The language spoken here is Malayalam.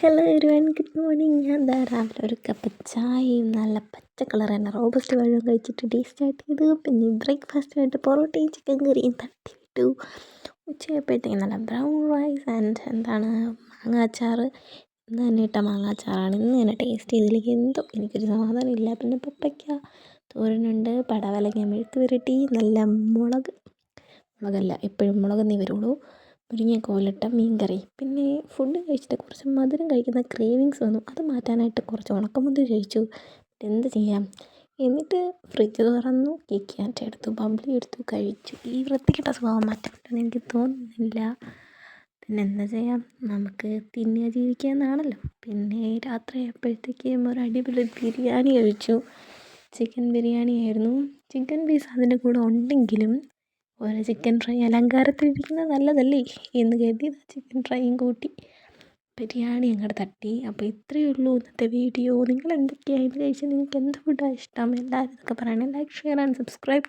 Hello everyone, good morning. ഞാൻ എന്താ രാവിലെ ഒരു കപ്പ് ചായയും നല്ല പച്ച കളർ തന്നെ റോബസ്റ്റ് വെള്ളവും കഴിച്ചിട്ട് ഡേ സ്റ്റാർട്ട് ചെയ്തു. പിന്നെ ബ്രേക്ക്ഫാസ്റ്റായിട്ട് പൊറോട്ടയും ചിക്കൻ കറിയും തട്ടി വിട്ടു. ഉച്ചയായപ്പോഴത്തേക്കും നല്ല ബ്രൗൺ റൈസ് ആൻഡ് മാങ്ങ അച്ചാർ. ഇന്ന് തന്നെ ഇട്ട മാങ്ങ അച്ചാറാണ്. ഇന്ന് തന്നെ ടേസ്റ്റ് ചെയ്തില്ലെങ്കിൽ എന്തോ എനിക്കൊരു സമാധാനം ഇല്ല. പിന്നെ പപ്പയ്ക്ക തോരനുണ്ട്, പടവലങ്ങ മെഴുക്ക് പുരട്ടി, നല്ല മുളകല്ല എപ്പോഴും മുളകെന്നേ വരുള്ളൂ, മുരിങ്ങക്കോലിട്ട മീൻ കറി. പിന്നെ ഫുഡ് കഴിച്ചിട്ട് കുറച്ച് മധുരം കഴിക്കുന്ന ക്രേവിങ്സ് വന്നു. അത് മാറ്റാനായിട്ട് കുറച്ച് ഉണക്കമുന്തിരി കഴിച്ചു. എന്ത് ചെയ്യാം. എന്നിട്ട് ഫ്രിഡ്ജ് തുറന്നു, കിറ്റ്കാറ്റ് എടുത്തു, ബബ്ലി എടുത്തു, കഴിച്ചു. ഈ വൃത്തികെട്ട സ്വഭാവം മാറ്റാൻ പറ്റുമെന്ന് എനിക്ക് തോന്നുന്നില്ല. പിന്നെ എന്താ ചെയ്യാം, നമുക്ക് തിന്നുക ജീവിക്കാമെന്നാണല്ലോ. പിന്നെ രാത്രി ആയപ്പോഴത്തേക്കും ഒരു അടിപൊളി ബിരിയാണി കഴിച്ചു. ചിക്കൻ ബിരിയാണി ആയിരുന്നു. ചിക്കൻ പീസ് അതിൻ്റെ കൂടെ ഉണ്ടെങ്കിലും ഒരു ചിക്കൻ ഫ്രൈ അലങ്കാരത്തിലിരിക്കുന്നത് നല്ലതല്ലേ എന്ന് കരുതി ചിക്കൻ ഫ്രൈയും കൂട്ടി ബിരിയാണി അങ്ങോട്ട് തട്ടി. അപ്പോൾ ഇത്രയേ ഉള്ളൂ ഇന്നത്തെ വീഡിയോ. നിങ്ങൾ എന്തൊക്കെയാണ് ഇത് കഴിച്ചത്? നിങ്ങൾക്ക് എന്ത് ഫുഡാണ് ഇഷ്ടം? എല്ലാവരും ഇതൊക്കെ പറയണേ. Like, share and subscribe.